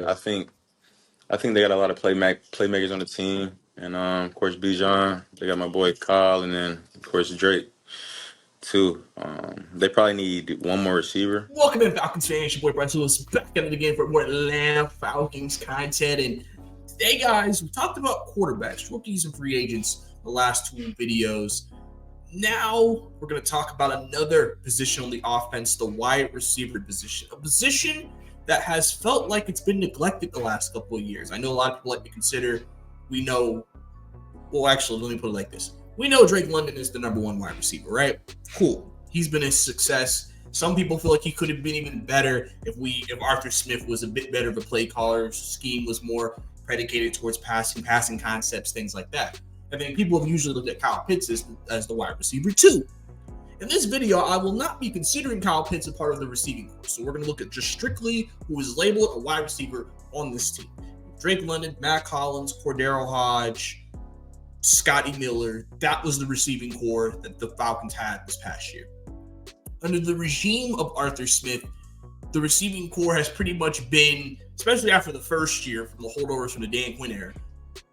I think they got a lot of playmakers on the team, and of course Bijan. They got my boy Kyle, and then of course Drake too. They probably need one more receiver. Welcome in, Falcons fans. Your boy Brian Lewis back at it again for more Atlanta Falcons content. And today, guys, we talked about quarterbacks, rookies, and free agents the last two videos. Now we're going to talk about another position on the offense, the wide receiver position, a position that has felt like it's been neglected the last couple of years. I know a lot of people like to consider, actually, let me put it like this. We know Drake London is the number one wide receiver, right? Cool. He's been a success. Some people feel like he could have been even better if Arthur Smith was a bit better of a play caller, scheme was more predicated towards passing concepts, things like that. I think people have usually looked at Kyle Pitts as the wide receiver too. In this video, I will not be considering Kyle Pitts a part of the receiving corps. So we're going to look at just strictly who is labeled a wide receiver on this team. Drake London, Matt Collins, Cordero Hodge, Scotty Miller. That was the receiving corps that the Falcons had this past year. Under the regime of Arthur Smith, the receiving corps has pretty much been, especially after the first year from the holdovers from the Dan Quinn era,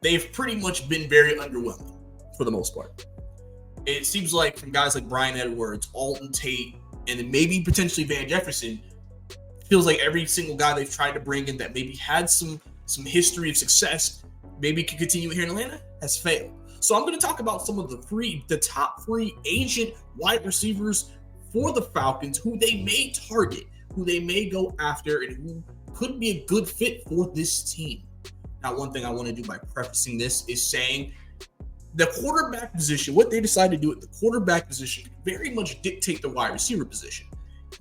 they've pretty much been very underwhelming for the most part. It seems like from guys like Brian Edwards, Alton Tate, and then maybe potentially Van Jefferson, feels like every single guy they've tried to bring in that maybe had some history of success, maybe could continue here in Atlanta, has failed. So I'm going to talk about some of the top free agent wide receivers for the Falcons, who they may target, who they may go after, and who could be a good fit for this team. Now, one thing I want to do by prefacing this is saying the quarterback position, what they decide to do at the quarterback position, can very much dictate the wide receiver position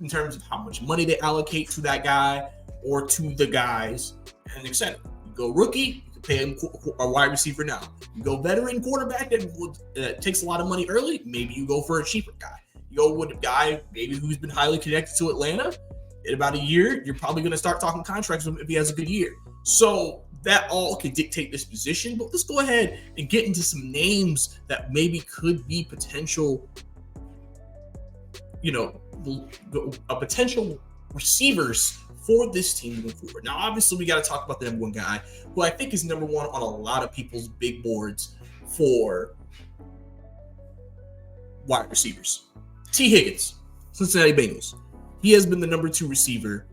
in terms of how much money they allocate to that guy or to the guys, and etc. You go rookie, you can pay him a wide receiver now. You go veteran quarterback that takes a lot of money early, maybe you go for a cheaper guy. You go with a guy maybe who's been highly connected to Atlanta. In about a year, you're probably going to start talking contracts with him if he has a good year. So that all can dictate this position. But let's go ahead and get into some names that maybe could be potential, potential receivers for this team moving forward. Now, obviously, we got to talk about the number one guy, who I think is number one on a lot of people's big boards for wide receivers. T. Higgins, Cincinnati Bengals. He has been the number two receiver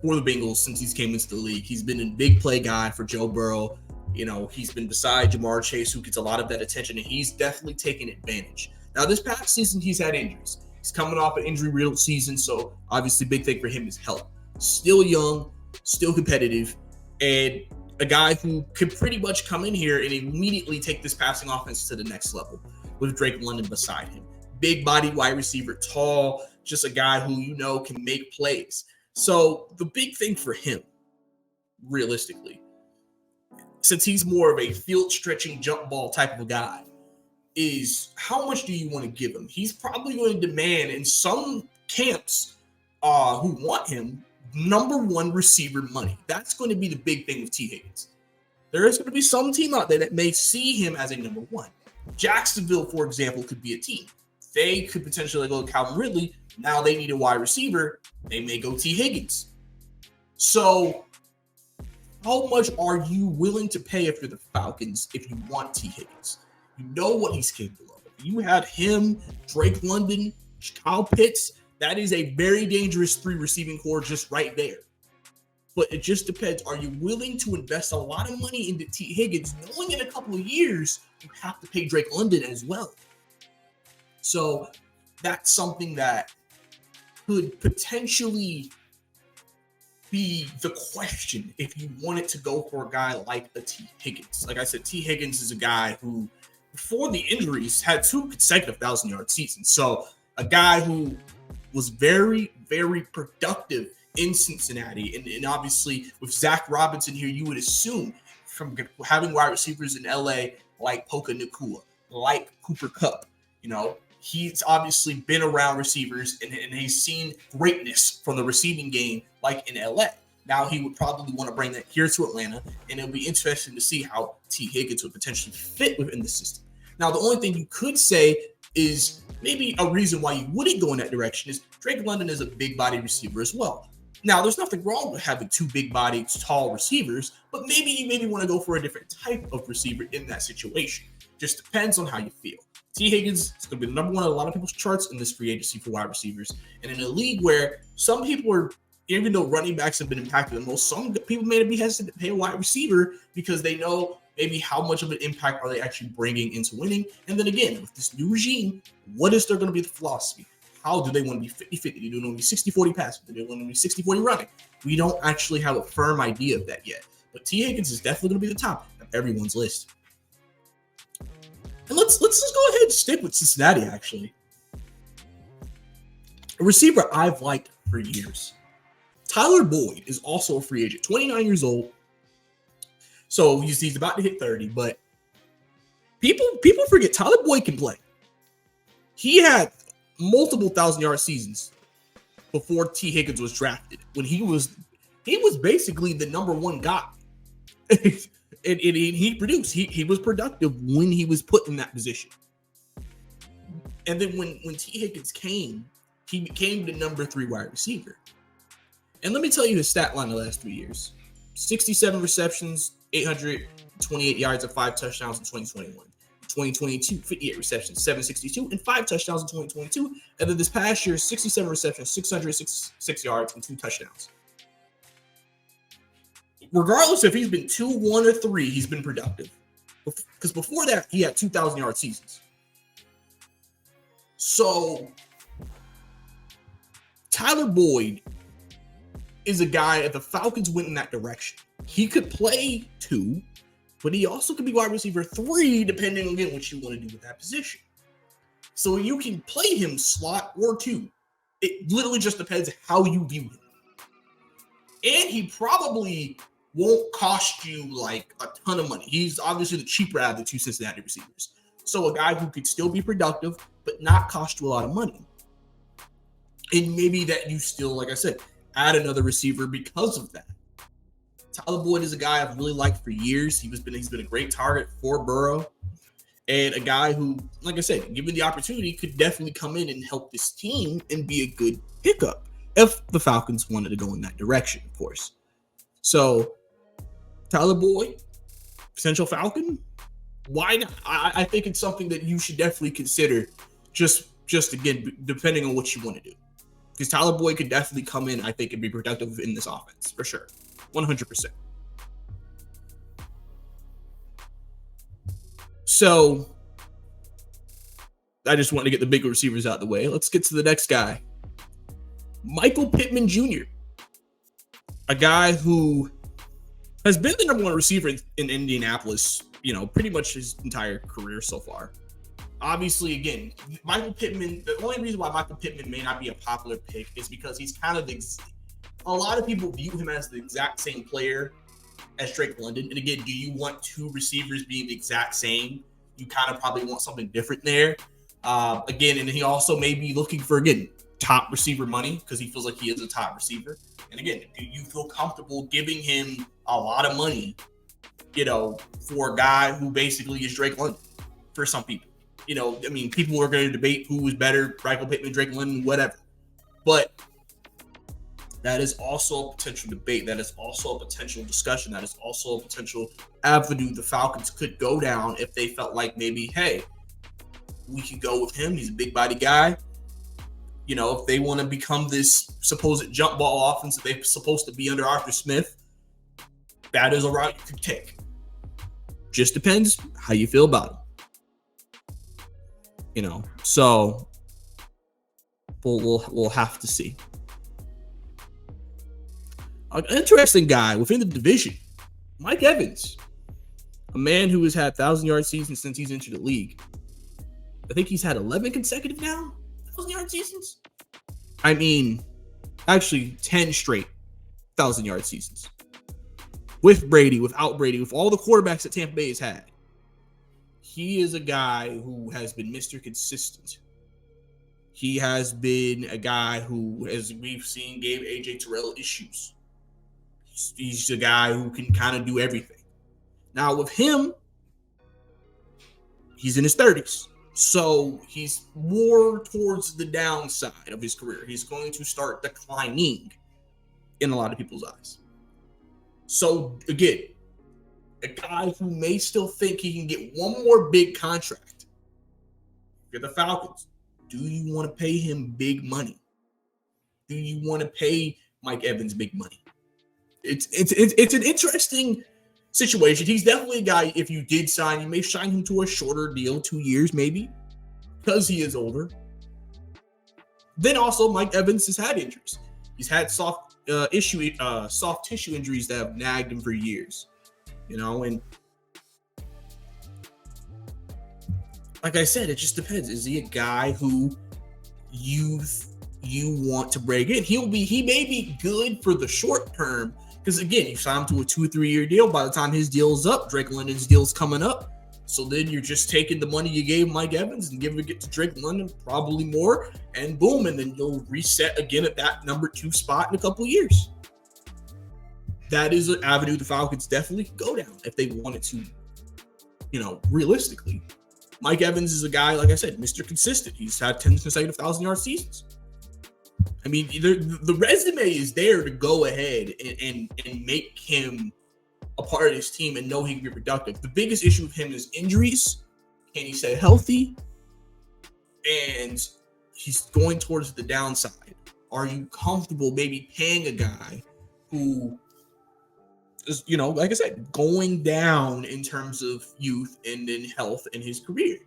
for the Bengals since he's came into the league. He's been a big play guy for Joe Burrow. He's been beside Jamar Chase, who gets a lot of that attention, and he's definitely taken advantage. Now, this past season, he's had injuries. He's coming off an injury-riddled season, so obviously big thing for him is health. Still young, still competitive, and a guy who could pretty much come in here and immediately take this passing offense to the next level with Drake London beside him. Big body wide receiver, tall, just a guy who can make plays. So the big thing for him, realistically, since he's more of a field stretching jump ball type of a guy, is how much do you want to give him? He's probably going to demand in some camps who want him number one receiver money. That's going to be the big thing with T. Higgins. There is going to be some team out there that may see him as a number one. Jacksonville, for example, could be a team. They could potentially go to Calvin Ridley. Now they need a wide receiver. They may go T. Higgins. So how much are you willing to pay if you're the Falcons if you want T. Higgins? You know what he's capable of. You have him, Drake London, Kyle Pitts. That is a very dangerous three receiving corps just right there. But it just depends. Are you willing to invest a lot of money into T. Higgins, knowing in a couple of years you have to pay Drake London as well? So that's something that could potentially be the question if you wanted to go for a guy like a T. Higgins. Like I said, T. Higgins is a guy who, before the injuries, had 2 consecutive 1,000-yard seasons. So a guy who was very, very productive in Cincinnati. And obviously, with Zach Robinson here, you would assume from having wide receivers in LA like Puka Nacua, like Cooper Kupp, he's obviously been around receivers and he's seen greatness from the receiving game like in LA. Now he would probably want to bring that here to Atlanta, and it'll be interesting to see how T. Higgins would potentially fit within the system. Now, the only thing you could say is maybe a reason why you wouldn't go in that direction is Drake London is a big body receiver as well. Now, there's nothing wrong with having two big-bodied, tall receivers, but maybe you want to go for a different type of receiver in that situation. Just depends on how you feel. T. Higgins is going to be the number one on a lot of people's charts in this free agency for wide receivers. And in a league where some people are, even though running backs have been impacted the most, some people may be hesitant to pay a wide receiver because they know maybe how much of an impact are they actually bringing into winning. And then again, with this new regime, what is there going to be the philosophy? How do they want to be 50-50? Do they want to be 60-40 passing? Do they want to be 60-40 running? We don't actually have a firm idea of that yet. But T. Higgins is definitely going to be the top of everyone's list. And let's just go ahead and stick with Cincinnati, actually. A receiver I've liked for years. Tyler Boyd is also a free agent, 29 years old. So he's about to hit 30, but people forget Tyler Boyd can play. He had multiple 1,000-yard seasons before T. Higgins was drafted, when he was basically the number one guy. and he produced. He was productive when he was put in that position. And then when T. Higgins came, he became the number 3 wide receiver. And let me tell you his stat line the last 3 years. 67 receptions, 828 yards, and 5 touchdowns in 2021. 2022, 58 receptions, 762, and 5 touchdowns in 2022. And then this past year, 67 receptions, 606 yards, and 2 touchdowns. Regardless if he's been 2, 1, or 3, he's been productive. Because before that, he had 2,000-yard seasons. So, Tyler Boyd is a guy, if the Falcons went in that direction, he could play 2, but he also could be wide receiver 3, depending on, again, what you want to do with that position. So you can play him slot or 2. It literally just depends how you view him. And he probably won't cost you like a ton of money. He's obviously the cheaper out of the 2 Cincinnati receivers. So a guy who could still be productive, but not cost you a lot of money. And maybe that you still, like I said, add another receiver because of that. Tyler Boyd is a guy I've really liked for years. He's been a great target for Burrow, and a guy who, like I said, given the opportunity, could definitely come in and help this team and be a good pickup if the Falcons wanted to go in that direction, of course. So, Tyler Boyd, potential Falcon, why not? I think it's something that you should definitely consider. Just again, depending on what you want to do, because Tyler Boyd could definitely come in, I think, and be productive in this offense for sure. 100%. So, I just want to get the bigger receivers out of the way. Let's get to the next guy. Michael Pittman Jr. A guy who has been the number 1 receiver in Indianapolis, pretty much his entire career so far. Obviously, again, Michael Pittman, the only reason why Michael Pittman may not be a popular pick is because he's kind of a lot of people view him as the exact same player as Drake London. And again, do you want 2 receivers being the exact same? You kind of probably want something different there. Again, and he also may be looking for, again, top receiver money because he feels like he is a top receiver. And again, do you feel comfortable giving him a lot of money, for a guy who basically is Drake London for some people? People are going to debate who is better, Michael Pittman, Drake London, whatever. But that is also a potential debate. That is also a potential discussion. That is also a potential avenue the Falcons could go down if they felt like maybe, hey, we could go with him. He's a big body guy. If they want to become this supposed jump ball offense that they're supposed to be under Arthur Smith, that is a route you could take. Just depends how you feel about him. So we'll have to see. An interesting guy within the division, Mike Evans, a man who has had 1,000-yard seasons since he's entered the league. I think he's had 11 consecutive now 1,000-yard seasons. Actually 10 straight 1,000-yard seasons. With Brady, without Brady, with all the quarterbacks that Tampa Bay has had. He is a guy who has been Mr. Consistent. He has been a guy who, as we've seen, gave A.J. Terrell issues. He's a guy who can kind of do everything. Now, with him, he's in his 30s. So he's more towards the downside of his career. He's going to start declining. in a lot of people's eyes. So again, a guy who may still think he can get one more big contract. You're the Falcons. Do you want to pay him big money? Do you want to pay Mike Evans big money? It's an interesting situation. He's definitely a guy, if you did sign, you may sign him to a shorter deal, 2 years maybe, because he is older. Then also, Mike Evans has had injuries. He's had soft tissue injuries that have nagged him for years. And like I said, it just depends. Is he a guy who you want to bring in? He may be good for the short term, because again, you sign him to a 2 or 3 year deal. By the time his deal is up, Drake London's deal's coming up. So then you're just taking the money you gave Mike Evans and giving it to Drake London, probably more, and boom, and then you'll reset again at that number 2 spot in a couple of years. That is an avenue the Falcons definitely could go down if they wanted to, realistically. Mike Evans is a guy, like I said, Mr. Consistent. He's had 10 consecutive 1,000-yard seasons. I mean, the resume is there to go ahead and make him a part of this team and know he can be productive. The biggest issue with him is injuries. Can he stay healthy? And he's going towards the downside. Are you comfortable maybe paying a guy who is, like I said, going down in terms of youth and in health in his career?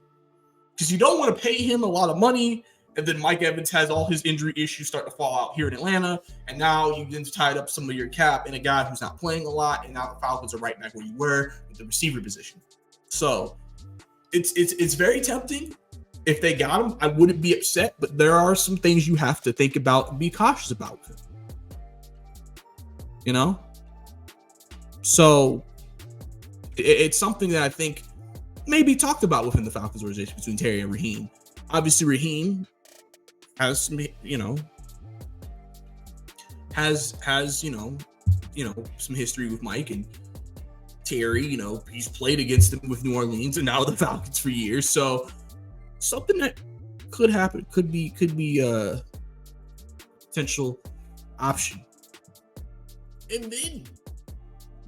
Because you don't want to pay him a lot of money, and then Mike Evans has all his injury issues start to fall out here in Atlanta, and now you've then tied up some of your cap in a guy who's not playing a lot, and now the Falcons are right back where you were with the receiver position. So it's very tempting. If they got him, I wouldn't be upset, but there are some things you have to think about and be cautious about. So it's something that I think may be talked about within the Falcons organization between Terry and Raheem. Obviously, Raheem has some, has some history with Mike, and Terry, he's played against him with New Orleans and now the Falcons for years. So something that could happen, could be a potential option. And then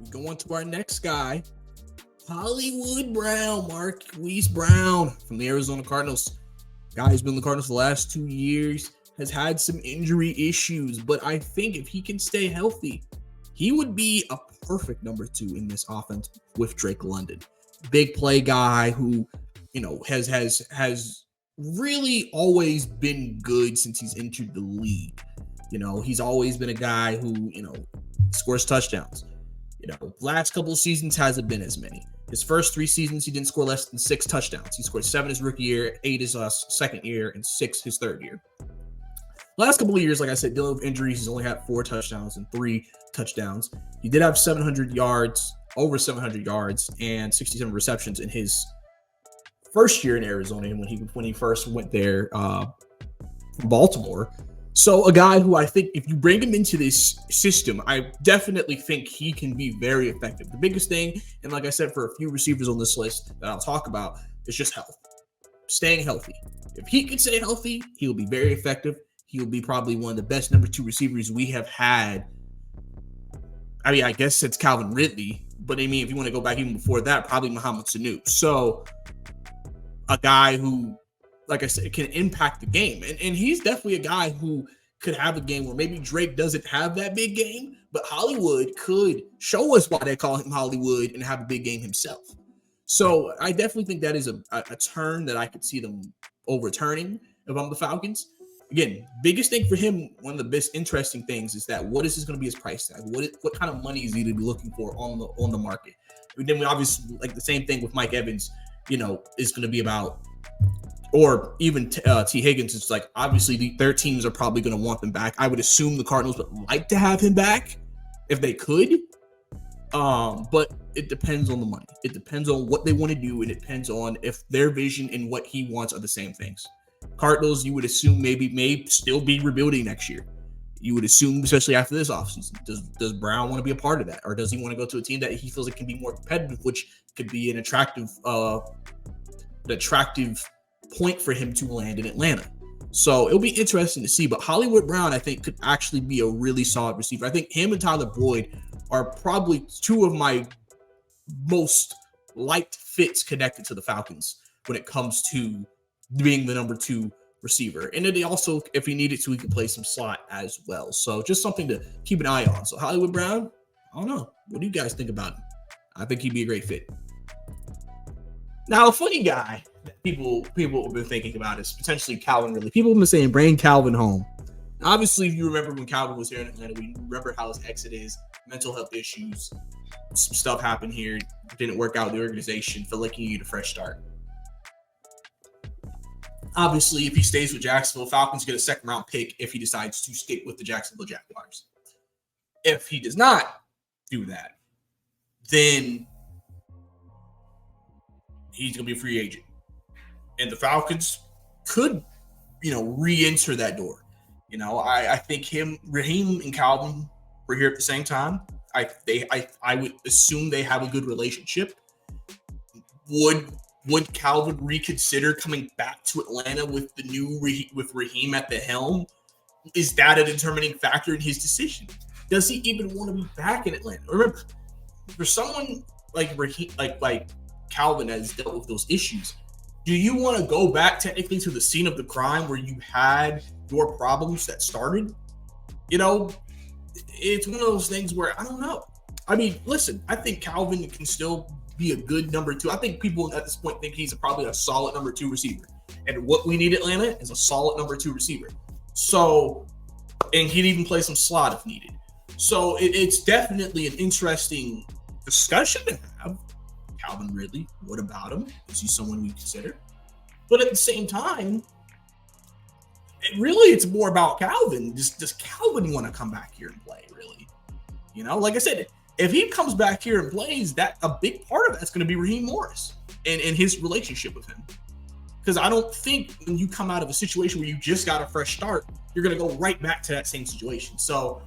we go on to our next guy, Hollywood Brown, Marquise Brown from the Arizona Cardinals. Guy who's been in the Cardinals for the last 2 years, has had some injury issues, but I think if he can stay healthy, he would be a perfect number 2 in this offense with Drake London. Big play guy who, has really always been good since he's entered the league. He's always been a guy who, scores touchdowns. Last couple of seasons hasn't been as many. His first 3 seasons, he didn't score less than 6 touchdowns. He scored 7 his rookie year, 8 his second year, and 6 his third year. Last couple of years, like I said, dealing with injuries, he's only had 4 touchdowns and 3 touchdowns. He did have 700 yards, over 700 yards, and 67 receptions in his first year in Arizona, and when he first went there from Baltimore. So a guy who I think if you bring him into this system, I definitely think he can be very effective. The biggest thing, and like I said, for a few receivers on this list that I'll talk about, is just health. Staying healthy. If he can stay healthy, he'll be very effective. He'll be probably one of the best number 2 receivers we have had. I mean, I guess since Calvin Ridley, but I mean, if you want to go back even before that, probably Mohamed Sanu. So a guy who, like I said, can impact the game. And he's definitely a guy who could have a game where maybe Drake doesn't have that big game, but Hollywood could show us why they call him Hollywood and have a big game himself. So I definitely think that is a turn that I could see them overturning if I'm the Falcons. Again, biggest thing for him, one of the best interesting things is that what is this going to be his price tag? What kind of money is he to be looking for on the market? And then we obviously, like the same thing with Mike Evans, is going to be about, or even T. Higgins. It's like, obviously, their teams are probably going to want them back. I would assume the Cardinals would like to have him back if they could. But it depends on the money. It depends on what they want to do, and it depends on if their vision and what he wants are the same things. Cardinals, you would assume may still be rebuilding next year. You would assume, especially after this offseason, does Brown want to be a part of that, or does he want to go to a team that he feels like can be more competitive, which could be an attractive point for him to land in Atlanta? So it'll be interesting to see. But Hollywood Brown, I think, could actually be a really solid receiver. I think him and Tyler Boyd are probably two of my most liked fits connected to the Falcons when it comes to being the number 2 receiver. And then they also, if he needed to, he could play some slot as well. So just something to keep an eye on. So Hollywood Brown, I don't know. What do you guys think about him? I think he'd be a great fit. Now, a funny guy that people have been thinking about is potentially Calvin Ridley. People have been saying, bring Calvin home. Obviously, if you remember when Calvin was here in Atlanta, we remember how his exit is, mental health issues, some stuff happened here, didn't work out with the organization, felt like he needed a fresh start. Obviously, if he stays with Jacksonville, Falcons get a second-round pick if he decides to stick with the Jacksonville Jaguars. If he does not do that, then he's going to be a free agent. And the Falcons could, re-enter that door. I think Raheem and Calvin were here at the same time. I would assume they have a good relationship. Would Calvin reconsider coming back to Atlanta with with Raheem at the helm? Is that a determining factor in his decision? Does he even want to be back in Atlanta? Remember, for someone like Raheem, like Calvin has dealt with those issues, do you want to go back technically to the scene of the crime where you had your problems that started? It's one of those things where I don't know. I mean, listen, I think Calvin can still be a good number 2. I think people at this point think he's probably a solid number 2 receiver. And what we need Atlanta is a solid number 2 receiver. So, and he'd even play some slot if needed. So it's definitely an interesting discussion to have. Calvin Ridley, what about him? Is he someone we consider? But at the same time, it's more about Calvin. Does Calvin want to come back here and play, really? Like I said, if he comes back here and plays, that a big part of that's going to be Raheem Morris and his relationship with him. Because I don't think when you come out of a situation where you just got a fresh start, you're going to go right back to that same situation. So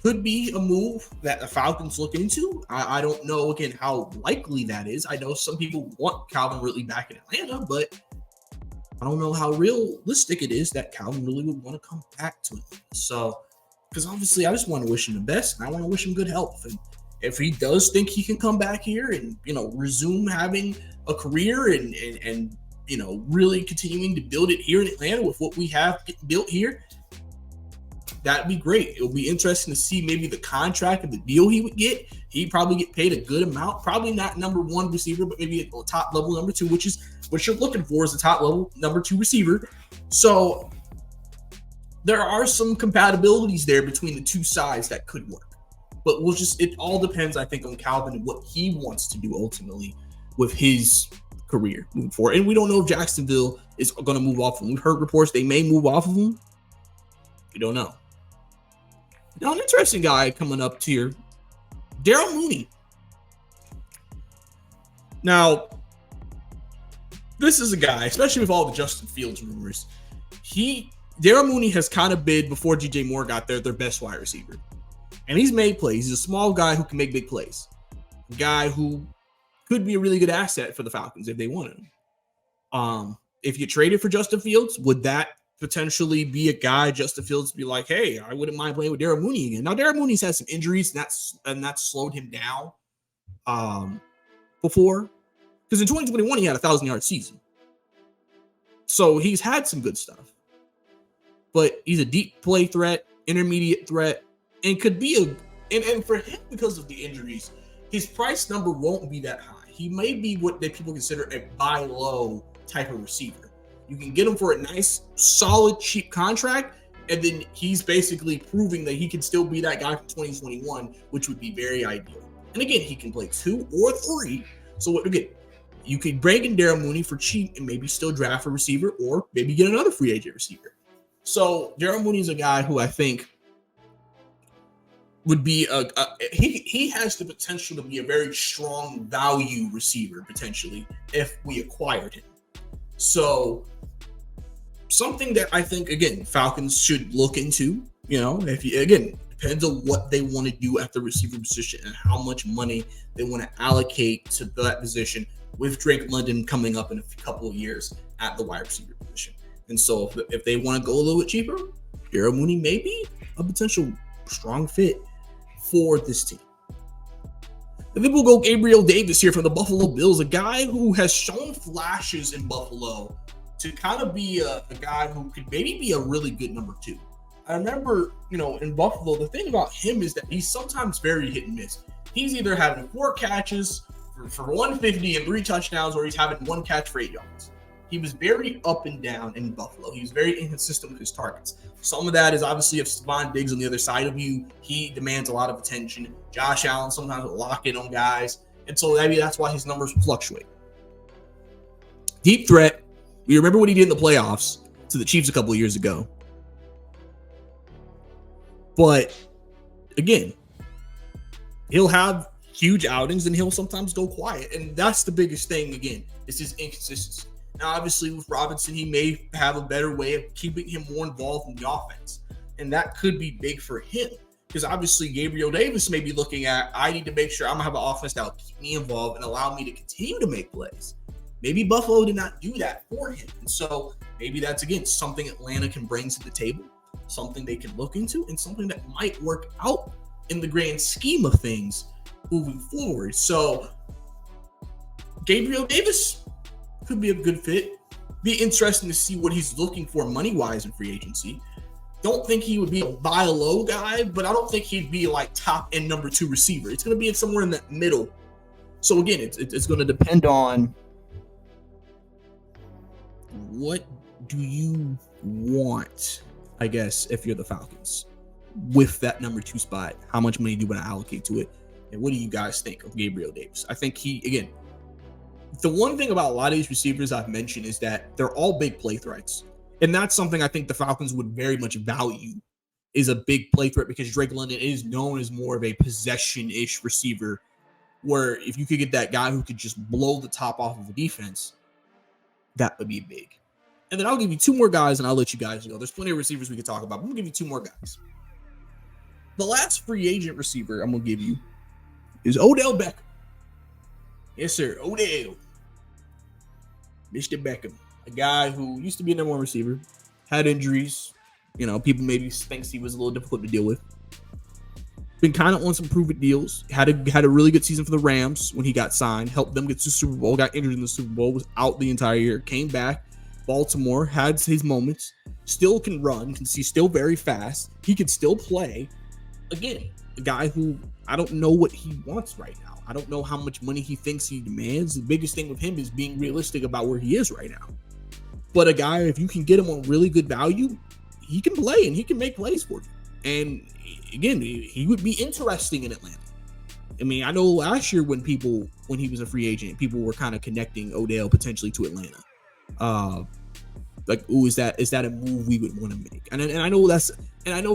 could be a move that the Falcons look into. I don't know, again, how likely that is. I know some people want Calvin Ridley back in Atlanta, but I don't know how realistic it is that Calvin Ridley would want to come back to it. So, because obviously I just want to wish him the best, and I want to wish him good health. And if he does think he can come back here and, resume having a career and really continuing to build it here in Atlanta with what we have built here, that'd be great. It'll be interesting to see maybe the contract and the deal he would get. He'd probably get paid a good amount. Probably not number 1 receiver, but maybe a top level number 2, which is what you're looking for, is a top level number 2 receiver. So there are some compatibilities there between the two sides that could work. But it all depends, I think, on Calvin and what he wants to do ultimately with his career moving forward. And we don't know if Jacksonville is going to move off of him. We've heard reports they may move off of him. We don't know. Now, an interesting guy coming up here, Darnell Mooney. Now, this is a guy, especially with all the Justin Fields rumors, Darnell Mooney has kind of been, before DJ Moore got there, their best wide receiver. And he's made plays. He's a small guy who can make big plays. A guy who could be a really good asset for the Falcons if they wanted him. If you traded for Justin Fields, would that potentially be a guy Justin Fields be like, hey, I wouldn't mind playing with Darnell Mooney again? Now, Darnell Mooney's had some injuries, and that's slowed him down before. Because in 2021, he had a 1,000-yard season. So he's had some good stuff. But he's a deep play threat, intermediate threat, and could be and for him, because of the injuries, his price number won't be that high. He may be what people consider a buy low type of receiver. You can get him for a nice, solid, cheap contract, and then he's basically proving that he can still be that guy from 2021, which would be very ideal. And again, he can play 2 or 3. So again, you could bring in Darnell Mooney for cheap and maybe still draft a receiver, or maybe get another free agent receiver. So Darnell Mooney is a guy who I think would be he has the potential to be a very strong value receiver potentially if we acquired him. So something that I think, again, Falcons should look into, depends on what they want to do at the receiver position and how much money they want to allocate to that position with Drake London coming up in a couple of years at the wide receiver position. And so if they want to go a little bit cheaper, Darnell Mooney may be a potential strong fit for this team. And then we'll go Gabriel Davis here from the Buffalo Bills, a guy who has shown flashes in Buffalo to kind of be a guy who could maybe be a really good number 2. I remember, in Buffalo, the thing about him is that he's sometimes very hit and miss. He's either having 4 catches for 150 and 3 touchdowns, or he's having 1 catch for 8 yards. He was very up and down in Buffalo. He was very inconsistent with his targets. Some of that is obviously if Stephon Diggs on the other side of you, he demands a lot of attention. Josh Allen sometimes will lock in on guys. And so maybe that's why his numbers fluctuate. Deep threat. We remember what he did in the playoffs to the Chiefs a couple of years ago. But again, he'll have huge outings and he'll sometimes go quiet. And that's the biggest thing, again, is his inconsistency. Now, obviously, with Robinson, he may have a better way of keeping him more involved in the offense. And that could be big for him. Because obviously, Gabriel Davis may be looking at, I need to make sure I'm going to have an offense that will keep me involved and allow me to continue to make plays. Maybe Buffalo did not do that for him. And so maybe that's, again, something Atlanta can bring to the table, something they can look into, and something that might work out in the grand scheme of things moving forward. So Gabriel Davis could be a good fit. Be interesting to see what he's looking for money-wise in free agency. Don't think he would be a buy low guy, but I don't think he'd be like top end number 2 receiver. It's going to be somewhere in that middle. So again, it's going to depend on what do you want, I guess, if you're the Falcons with that number 2 spot. How much money do you want to allocate to it? And what do you guys think of Gabriel Davis? I think the one thing about a lot of these receivers I've mentioned is that they're all big play threats. And that's something I think the Falcons would very much value, is a big play threat, because Drake London is known as more of a possession-ish receiver, where if you could get that guy who could just blow the top off of the defense, that would be big. And then I'll give you 2 more guys and I'll let you guys go. There's plenty of receivers we could talk about, but I'm going to give you 2 more guys. The last free agent receiver I'm going to give you is Odell Beckham. Yes, sir. Odell. Mr. Beckham. A guy who used to be a number 1 receiver, had injuries. People maybe thinks he was a little difficult to deal with. Been kind of on some prove-it deals. Had a really good season for the Rams when he got signed. Helped them get to the Super Bowl. Got injured in the Super Bowl. Was out the entire year. Came back. Baltimore. Had his moments. Still can run. He's still very fast. He could still play. Again, a guy who I don't know what he wants right now. I don't know how much money he thinks he demands. The biggest thing with him is being realistic about where he is right now. But a guy, if you can get him on really good value, he can play and he can make plays for you. And again, he would be interesting in Atlanta. I mean, I know last year when he was a free agent, people were kind of connecting Odell potentially to Atlanta. Is that a move we would want to make? And I know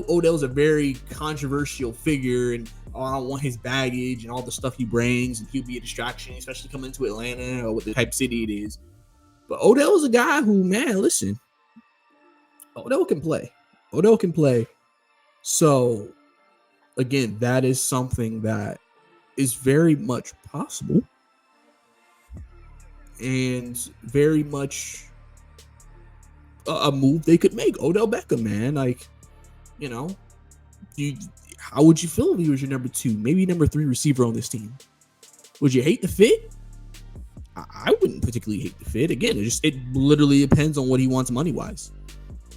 Odell's a very controversial figure, and I don't want his baggage and all the stuff he brings, and he'll be a distraction, especially coming to Atlanta or what the type of city it is. But Odell is a guy who, man, listen, Odell can play. So, again, that is something that is very much possible and very much a move they could make. Odell Beckham, man, how would you feel if he was your number 2, maybe number 3 receiver on this team? Would you hate the fit? I wouldn't particularly hate the fit. Again, it literally depends on what he wants money wise.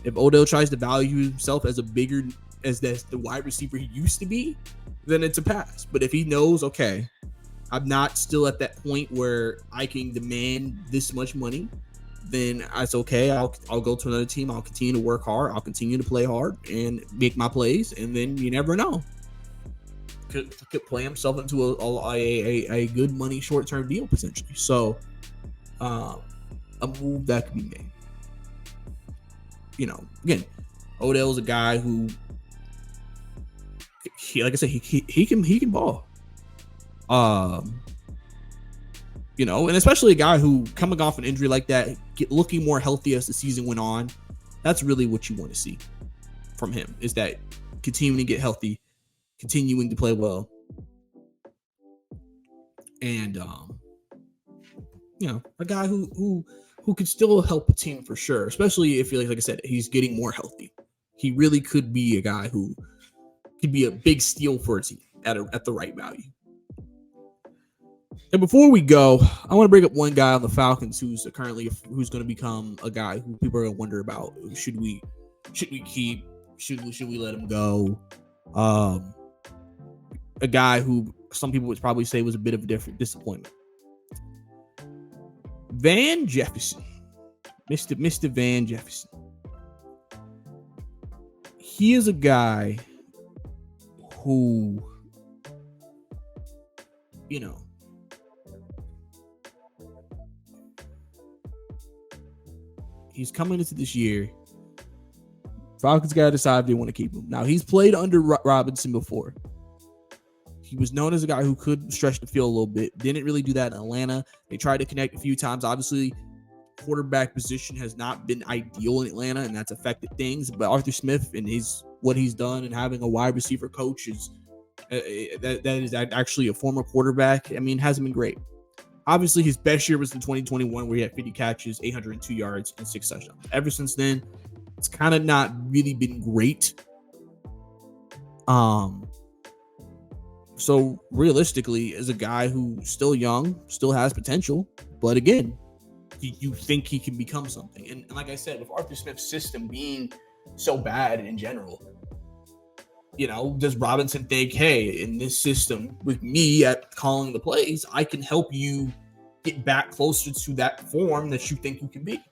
If Odell tries to value himself as the wide receiver he used to be, then it's a pass. But if he knows, okay, I'm not still at that point where I can demand this much money, then it's okay. I'll go to another team. I'll continue to work hard. I'll continue to play hard and make my plays. And then you never know. Could play himself into a good money short-term deal potentially. So a move that could be made. Again, Odell's a guy who, like I said, he can ball. And especially a guy who coming off an injury like that, looking more healthy as the season went on. That's really what you want to see from him, is that continuing to get healthy, continuing to play well. And, a guy who who could still help a team for sure, especially if, like I said, he's getting more healthy. He really could be a guy who could be a big steal for a team at the right value. And before we go, I want to bring up one guy on the Falcons who's going to become a guy who people are going to wonder about. Should we keep? Should we let him go? A guy who some people would probably say was a bit of a different disappointment. Van Jefferson, Mr. Van Jefferson. He is a guy who, he's coming into this year. Falcons got to decide if they want to keep him. Now, he's played under Robinson before. He was known as a guy who could stretch the field a little bit. Didn't really do that in Atlanta. They tried to connect a few times. Obviously, quarterback position has not been ideal in Atlanta, and that's affected things. But Arthur Smith and what he's done and having a wide receiver coach is that is actually a former quarterback. I mean, hasn't been great. Obviously, his best year was in 2021, where he had 50 catches, 802 yards, and 6 touchdowns. Ever since then, it's kind of not really been great. So realistically, as a guy who's still young, still has potential, but again, you think he can become something. And like I said, with Arthur Smith's system being so bad in general, does Robinson think, hey, in this system with me at calling the plays, I can help you get back closer to that form that you think you can be?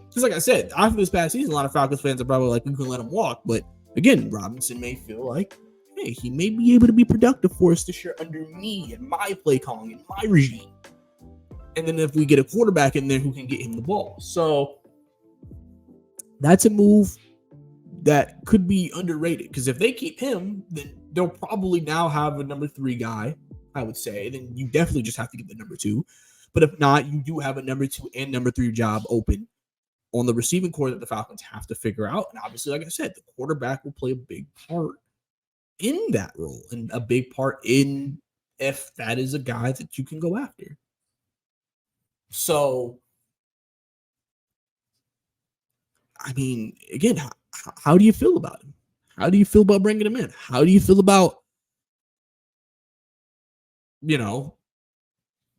Because like I said, after this past season, a lot of Falcons fans are probably like, we can let him walk. But again, Robinson may feel like, hey, he may be able to be productive for us this year under me and my play calling and my regime. And then if we get a quarterback in there who can get him the ball. So that's a move that could be underrated, because if they keep him, then they'll probably now have a number 3 guy, I would say. Then you definitely just have to get the number 2. But if not, you do have a number 2 and number 3 job open on the receiving core that the Falcons have to figure out. And obviously, like I said, the quarterback will play a big part in that role, and a big part in if that is a guy that you can go after. So, I mean, again, how do you feel about him? How do you feel about bringing him in? How do you feel about,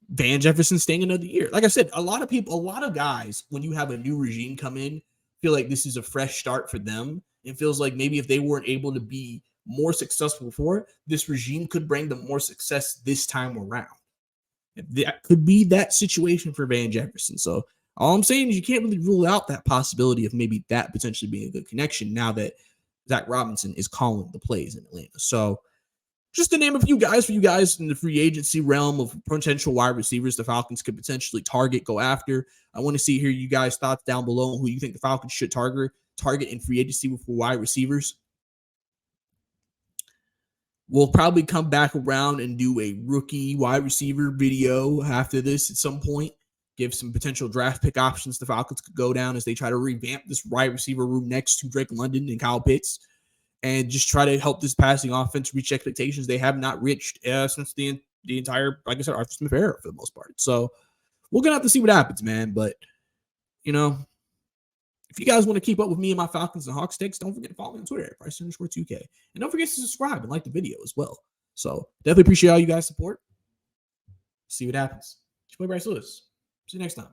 Van Jefferson staying another year? Like I said, a lot of guys, when you have a new regime come in, feel like this is a fresh start for them. It feels like maybe if they weren't able to be more successful before, this regime could bring them more success this time around. That could be that situation for Van Jefferson. So all I'm saying is you can't really rule out that possibility of maybe that potentially being a good connection now that Zach Robinson is calling the plays in Atlanta. So just to name a few guys for you guys in the free agency realm of potential wide receivers the Falcons could potentially go after. I want to hear you guys' thoughts down below on who you think the Falcons should target in free agency for wide receivers. We'll probably come back around and do a rookie wide receiver video after this at some point. Give some potential draft pick options the Falcons could go down as they try to revamp this wide receiver room next to Drake London and Kyle Pitts, and just try to help this passing offense reach expectations they have not reached since the entire, like I said, Arthur Smith era for the most part. So we're going to have to see what happens, man. But, if you guys want to keep up with me and my Falcons and Hawks takes, don't forget to follow me on Twitter at Price_2K. And don't forget to subscribe and like the video as well. So definitely appreciate all you guys' support. See what happens. It's your boy Bryce Lewis. See you next time.